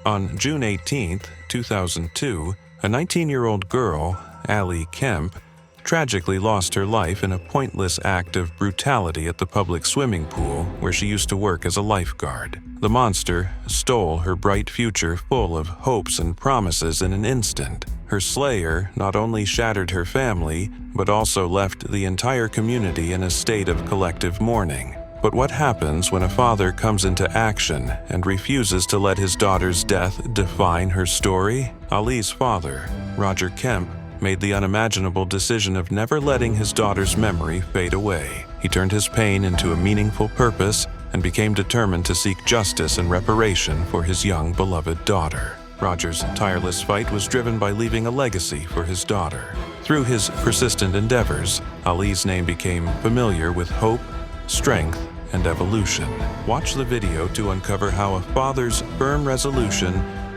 On June 18, 2002, a 19-year-old girl, Ali Kemp, tragically lost her life in a pointless act of brutality at the public swimming pool where she used to work as a lifeguard. The monster stole her bright future full of hopes and promises in an instant. Her slayer not only shattered her family, but also left the entire community in a state of collective mourning. But what happens when a father comes into action and refuses to let his daughter's death define her story? Ali's father, Roger Kemp, made the unimaginable decision of never letting his daughter's memory fade away. He turned his pain into a meaningful purpose and became determined to seek justice and reparation for his young, beloved daughter. Roger's tireless fight was driven by leaving a legacy for his daughter. Through his persistent endeavors, Ali's name became familiar with hope, strength, and evolution. Watch the video to uncover how a father's firm resolution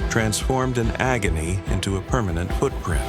transformed an agony into a permanent footprint.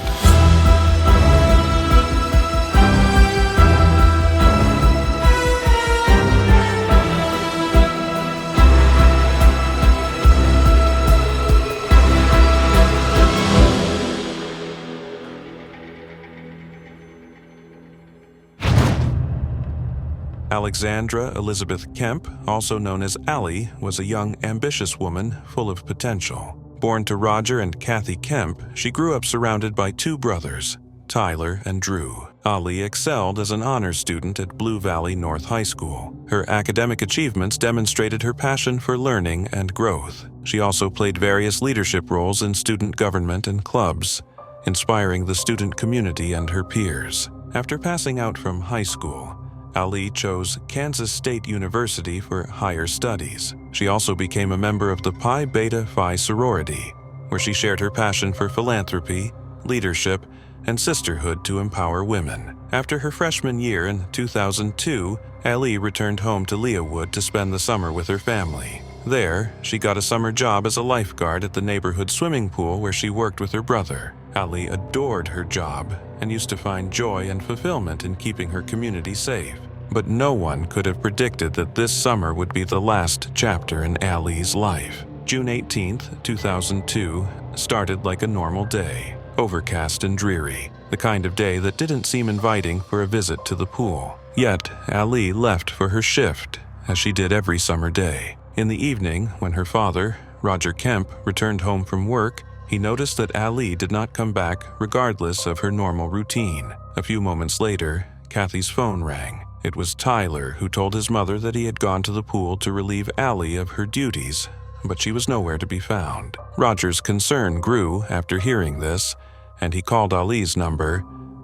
Alexandra Elizabeth Kemp, also known as Ali, was a young, ambitious woman full of potential. Born to Roger and Kathy Kemp, she grew up surrounded by two brothers, Tyler and Drew. Ali excelled as an honors student at Blue Valley North High School. Her academic achievements demonstrated her passion for learning and growth. She also played various leadership roles in student government and clubs, inspiring the student community and her peers. After passing out from high school, Ali chose Kansas State University for higher studies. She also became a member of the Pi Beta Phi sorority, where she shared her passion for philanthropy, leadership, and sisterhood to empower women. After her freshman year in 2002, Ali returned home to Leawood to spend the summer with her family. There, she got a summer job as a lifeguard at the neighborhood swimming pool where she worked with her brother. Ali adored her job and used to find joy and fulfillment in keeping her community safe. But no one could have predicted that this summer would be the last chapter in Ali's life. June 18, 2002, started like a normal day, overcast and dreary, the kind of day that didn't seem inviting for a visit to the pool. Yet, Ali left for her shift, as she did every summer day. In the evening, when her father, Roger Kemp, returned home from work, he noticed that Ali did not come back regardless of her normal routine. A few moments later, Kathy's phone rang. It was Tyler who told his mother that he had gone to the pool to relieve Ali of her duties, but she was nowhere to be found. Roger's concern grew after hearing this, and he called Ali's number,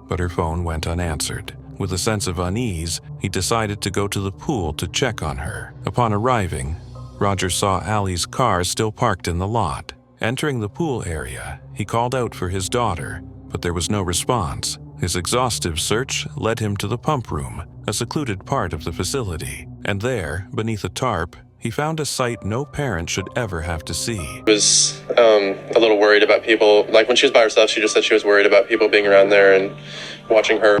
but her phone went unanswered. With a sense of unease, he decided to go to the pool to check on her. Upon arriving, Roger saw Ali's car still parked in the lot. Entering the pool area, he called out for his daughter, but there was no response. His exhaustive search led him to the pump room, a secluded part of the facility. And there, beneath a tarp, he found a sight no parent should ever have to see. I was a little worried about people. Like when she was by herself, she just said she was worried about people being around there and watching her.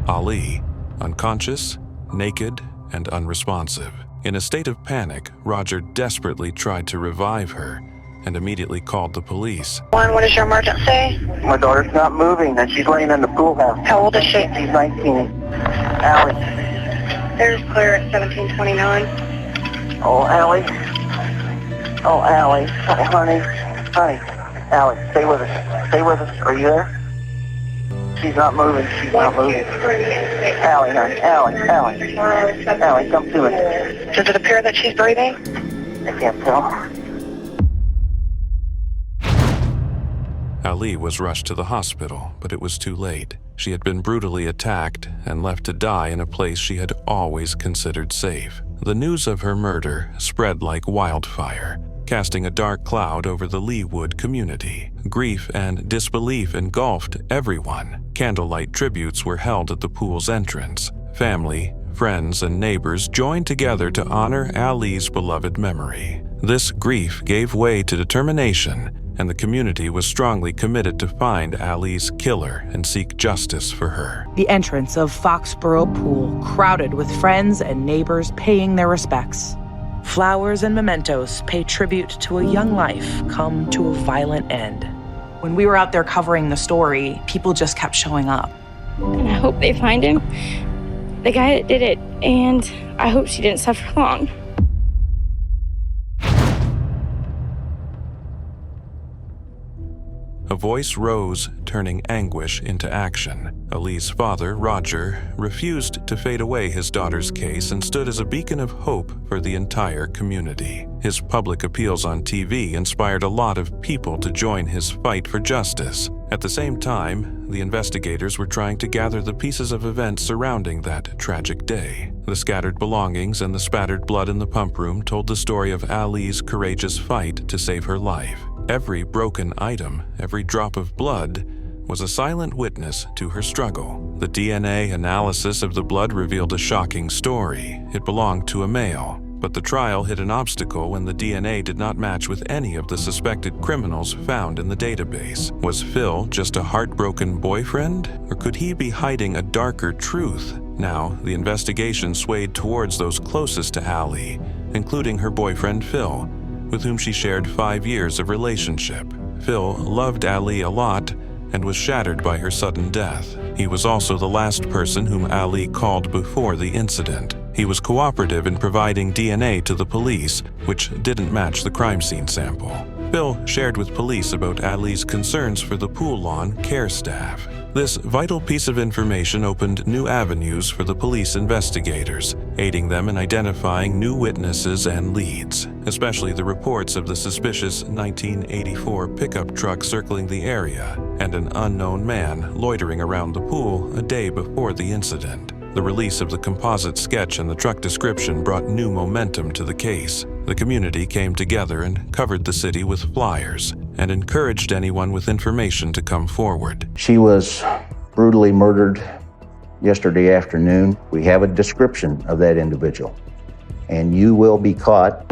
Ali, unconscious, naked, and unresponsive. In a state of panic, Roger desperately tried to revive her and immediately called the police. What is your emergency? My daughter's not moving and she's laying in the pool house. How old is she? She's 19. Allie. There's clear at 1729. Oh, Allie. Oh, Allie. Oh, honey. Honey. Allie, stay with us. Stay with us. Are you there? She's not moving. She's not moving. Allie, honey. Allie. Allie, come to us. Does it appear that she's breathing? I can't tell. Ali was rushed to the hospital, but it was too late. She had been brutally attacked and left to die in a place she had always considered safe. The news of her murder spread like wildfire, casting a dark cloud over the Leawood community. Grief and disbelief engulfed everyone. Candlelight tributes were held at the pool's entrance. Family, friends, and neighbors joined together to honor Ali's beloved memory. This grief gave way to determination, and the community was strongly committed to find Ali's killer and seek justice for her. The entrance of Foxborough Pool crowded with friends and neighbors paying their respects. Flowers and mementos pay tribute to a young life come to a violent end. When we were out there covering the story, people just kept showing up. And I hope they find him, the guy that did it, and I hope she didn't suffer long. A voice rose, turning anguish into action. Ali's father, Roger, refused to fade away his daughter's case and stood as a beacon of hope for the entire community. His public appeals on TV inspired a lot of people to join his fight for justice. At the same time, the investigators were trying to gather the pieces of events surrounding that tragic day. The scattered belongings and the spattered blood in the pump room told the story of Ali's courageous fight to save her life. Every broken item, every drop of blood, was a silent witness to her struggle. The DNA analysis of the blood revealed a shocking story. It belonged to a male, but the trial hit an obstacle when the DNA did not match with any of the suspected criminals found in the database. Was Phil just a heartbroken boyfriend, or could he be hiding a darker truth? Now, the investigation swayed towards those closest to Ali, including her boyfriend Phil, with whom she shared 5 years of relationship. Phil loved Ali a lot and was shattered by her sudden death. He was also the last person whom Ali called before the incident. He was cooperative in providing DNA to the police, which didn't match the crime scene sample. Phil shared with police about Ali's concerns for the pool lawn care staff. This vital piece of information opened new avenues for the police investigators, aiding them in identifying new witnesses and leads, especially the reports of the suspicious 1984 pickup truck circling the area and an unknown man loitering around the pool a day before the incident. The release of the composite sketch and the truck description brought new momentum to the case. The community came together and covered the city with flyers and encouraged anyone with information to come forward. She was brutally murdered yesterday afternoon. We have a description of that individual, and you will be caught.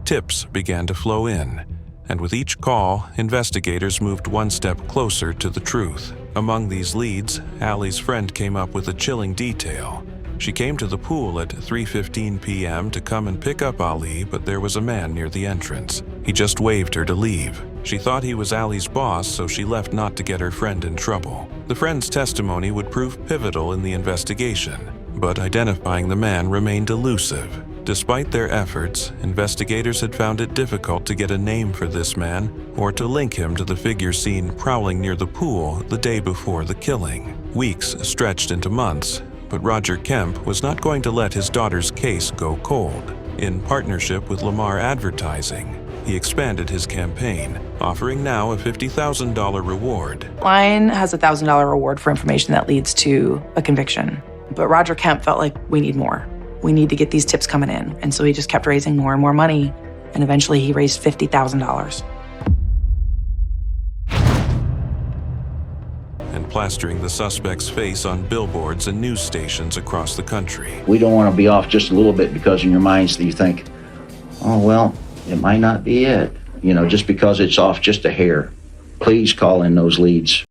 Tips began to flow in, and with each call, investigators moved one step closer to the truth. Among these leads, Ali's friend came up with a chilling detail. She came to the pool at 3:15 p.m. to come and pick up Ali, but there was a man near the entrance. He just waved her to leave. She thought he was Ali's boss, so she left not to get her friend in trouble. The friend's testimony would prove pivotal in the investigation, but identifying the man remained elusive. Despite their efforts, investigators had found it difficult to get a name for this man or to link him to the figure seen prowling near the pool the day before the killing. Weeks stretched into months, but Roger Kemp was not going to let his daughter's case go cold. In partnership with Lamar Advertising, he expanded his campaign, offering now a $50,000 reward. Line has a $1,000 reward for information that leads to a conviction. But Roger Kemp felt like we need more. We need to get these tips coming in. And so he just kept raising more and more money. And eventually he raised $50,000. And plastering the suspect's face on billboards and news stations across the country. We don't want to be off just a little bit because in your minds you think, oh, well, it might not be it. You know, just because it's off just a hair. Please call in those leads.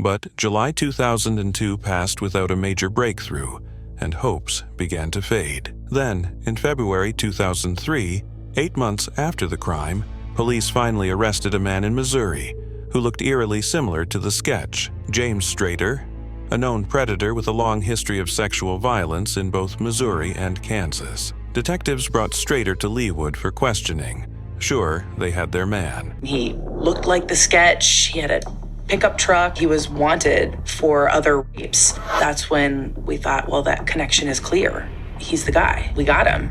But July 2002 passed without a major breakthrough, and hopes began to fade. Then, in February 2003, 8 months after the crime, police finally arrested a man in Missouri who looked eerily similar to the sketch. James Strader, a known predator with a long history of sexual violence in both Missouri and Kansas. Detectives brought Strader to Leawood for questioning. Sure, they had their man. He looked like the sketch. He had a pickup truck. He was wanted for other rapes. That's when we thought, well, that connection is clear. He's the guy. We got him.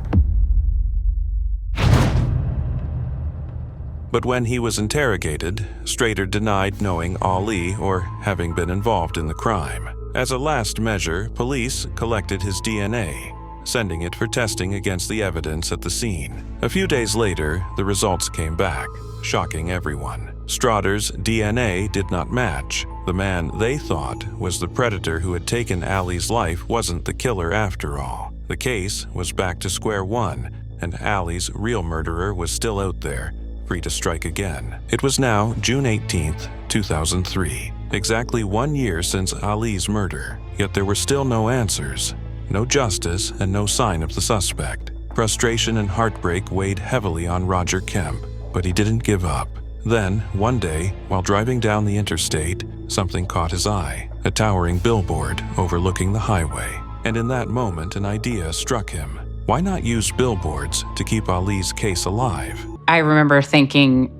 But when he was interrogated, Strader denied knowing Ali or having been involved in the crime. As a last measure, police collected his DNA, sending it for testing against the evidence at the scene. A few days later, the results came back, shocking everyone. Strader's DNA did not match. The man they thought was the predator who had taken Ali's life wasn't the killer after all. The case was back to square one, and Ali's real murderer was still out there, free to strike again. It was now June 18th, 2003. Exactly 1 year since Ali's murder, yet there were still no answers, no justice, and no sign of the suspect. Frustration and heartbreak weighed heavily on Roger Kemp, but he didn't give up. Then, one day, while driving down the interstate, something caught his eye, a towering billboard overlooking the highway. And in that moment, an idea struck him. Why not use billboards to keep Ali's case alive? I remember thinking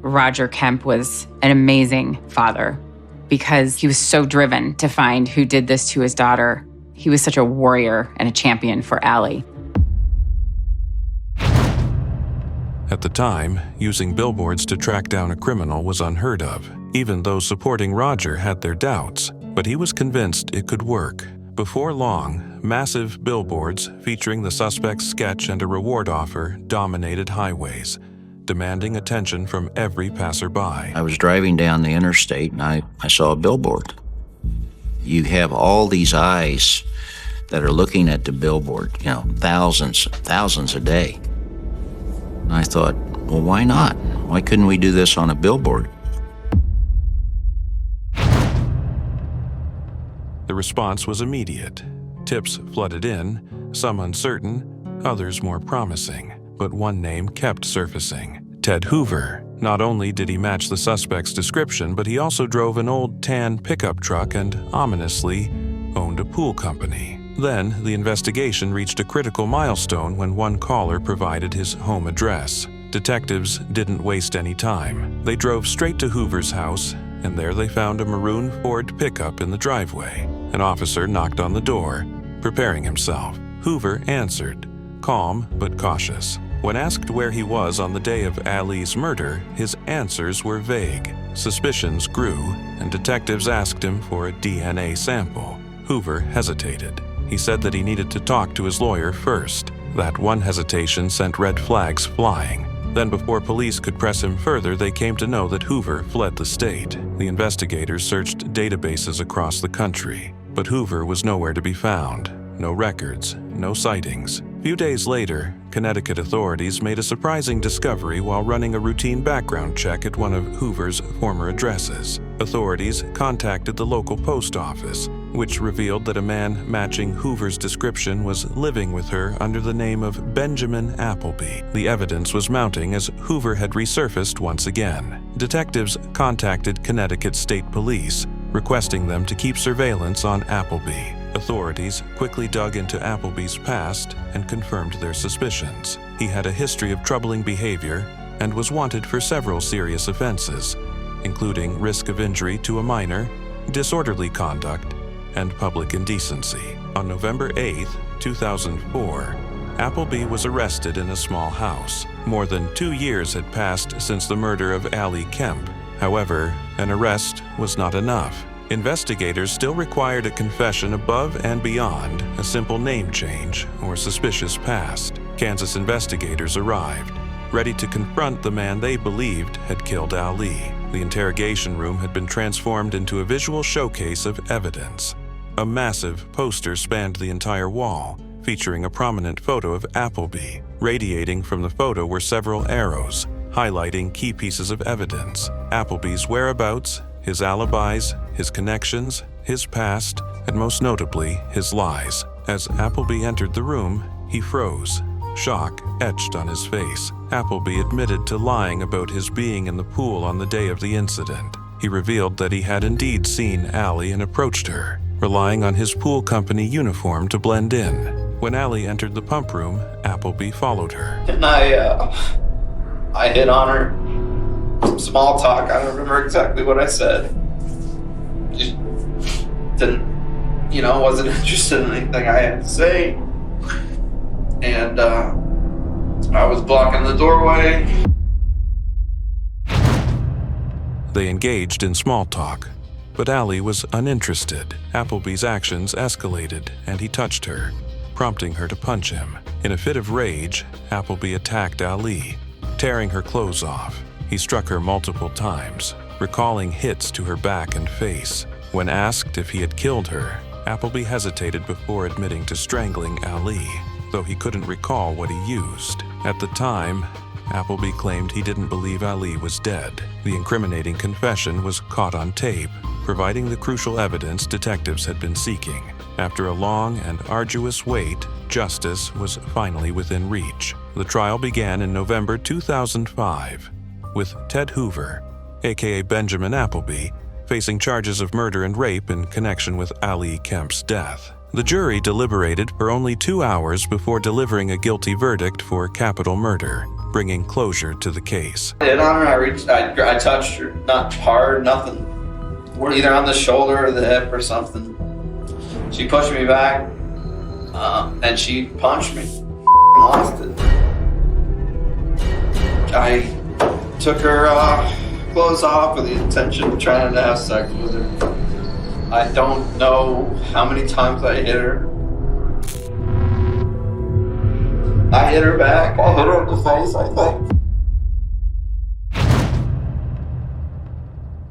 Roger Kemp was an amazing father because he was so driven to find who did this to his daughter. He was such a warrior and a champion for Ali. At the time, using billboards to track down a criminal was unheard of. Even those supporting Roger had their doubts, but he was convinced it could work. Before long, massive billboards featuring the suspect's sketch and a reward offer dominated highways, demanding attention from every passerby. I was driving down the interstate and I saw a billboard. You have all these eyes that are looking at the billboard, thousands a day. And I thought, well, why not? Why couldn't we do this on a billboard? The response was immediate. Tips flooded in, some uncertain, others more promising. But one name kept surfacing: Ted Hoover. Not only did he match the suspect's description, but he also drove an old tan pickup truck and, ominously, owned a pool company. Then, the investigation reached a critical milestone when one caller provided his home address. Detectives didn't waste any time. They drove straight to Hoover's house, and there they found a maroon Ford pickup in the driveway. An officer knocked on the door, preparing himself. Hoover answered, calm but cautious. When asked where he was on the day of Ali's murder, his answers were vague. Suspicions grew, and detectives asked him for a DNA sample. Hoover hesitated. He said that he needed to talk to his lawyer first. That one hesitation sent red flags flying. Then, before police could press him further, they came to know that Hoover fled the state. The investigators searched databases across the country, but Hoover was nowhere to be found. No records, no sightings. A few days later, Connecticut authorities made a surprising discovery while running a routine background check at one of Hoover's former addresses. Authorities contacted the local post office, which revealed that a man matching Hoover's description was living with her under the name of Benjamin Appleby. The evidence was mounting as Hoover had resurfaced once again. Detectives contacted Connecticut State Police, requesting them to keep surveillance on Appleby. Authorities quickly dug into Appleby's past and confirmed their suspicions. He had a history of troubling behavior and was wanted for several serious offenses, including risk of injury to a minor, disorderly conduct, and public indecency. On November 8, 2004, Appleby was arrested in a small house. More than 2 years had passed since the murder of Ali Kemp. However, an arrest was not enough. Investigators still required a confession above and beyond a simple name change or suspicious past. Kansas investigators arrived, ready to confront the man they believed had killed Ali. The interrogation room had been transformed into a visual showcase of evidence. A massive poster spanned the entire wall, featuring a prominent photo of Appleby. Radiating from the photo were several arrows, highlighting key pieces of evidence: Appleby's whereabouts, his alibis, his connections, his past, and most notably, his lies. As Appleby entered the room, he froze, shock etched on his face. Appleby admitted to lying about his being in the pool on the day of the incident. He revealed that he had indeed seen Ali and approached her, relying on his pool company uniform to blend in. When Ali entered the pump room, Appleby followed her. And I hit on her. Some small talk. I don't remember exactly what I said. Just didn't, wasn't interested in anything I had to say. And I was blocking the doorway. They engaged in small talk, but Ali was uninterested. Appleby's actions escalated, and he touched her, prompting her to punch him. In a fit of rage, Appleby attacked Ali, tearing her clothes off. He struck her multiple times, recalling hits to her back and face. When asked if he had killed her, Appleby hesitated before admitting to strangling Ali, though he couldn't recall what he used. At the time, Appleby claimed he didn't believe Ali was dead. The incriminating confession was caught on tape, providing the crucial evidence detectives had been seeking. After a long and arduous wait, justice was finally within reach. The trial began in November 2005, with Ted Hoover, aka Benjamin Appleby, facing charges of murder and rape in connection with Ali Kemp's death. The jury deliberated for only 2 hours before delivering a guilty verdict for capital murder, bringing closure to the case. I hit on her, I touched her. Not hard, nothing. Either on the shoulder or the hip or something. She pushed me back, and she punched me. Lost it. I took her clothes off with the intention of trying to have sex with her. I don't know how many times I hit her. I hit her back. I hit her in the face, I think.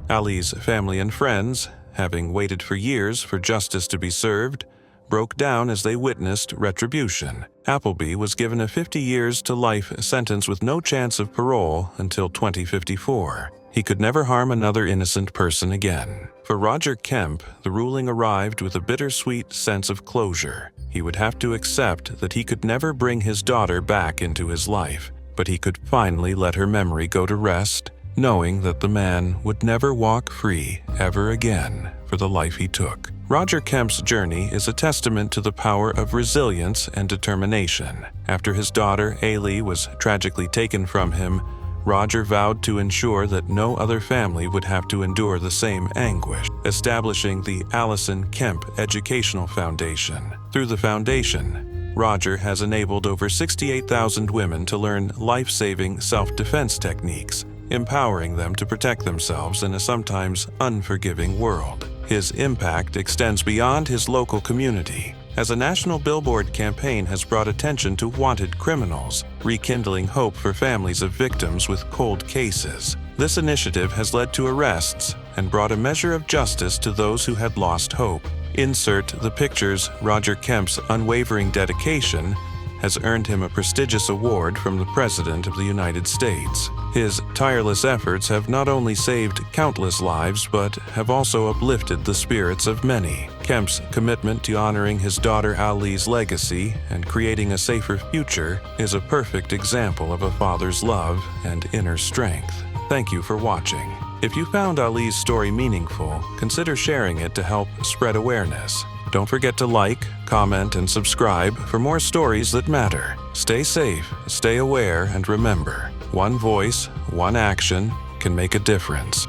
Ali's family and friends, having waited for years for justice to be served, broke down as they witnessed retribution. Appleby was given a 50 years to life sentence with no chance of parole until 2054. He could never harm another innocent person again. For Roger Kemp, the ruling arrived with a bittersweet sense of closure. He would have to accept that he could never bring his daughter back into his life, but he could finally let her memory go to rest, knowing that the man would never walk free ever again for the life he took. Roger Kemp's journey is a testament to the power of resilience and determination. After his daughter, Ali, was tragically taken from him, Roger vowed to ensure that no other family would have to endure the same anguish, establishing the Allison Kemp Educational Foundation. Through the foundation, Roger has enabled over 68,000 women to learn life-saving self-defense techniques, empowering them to protect themselves in a sometimes unforgiving world. His impact extends beyond his local community, as a national billboard campaign has brought attention to wanted criminals, rekindling hope for families of victims with cold cases. This initiative has led to arrests and brought a measure of justice to those who had lost hope. Insert the pictures. Roger Kemp's unwavering dedication has earned him a prestigious award from the President of the United States. His tireless efforts have not only saved countless lives, but have also uplifted the spirits of many. Kemp's commitment to honoring his daughter Ali's legacy and creating a safer future is a perfect example of a father's love and inner strength. Thank you for watching. If you found Ali's story meaningful, consider sharing it to help spread awareness. Don't forget to like, comment, and subscribe for more stories that matter. Stay safe, stay aware, and remember, one voice, one action can make a difference.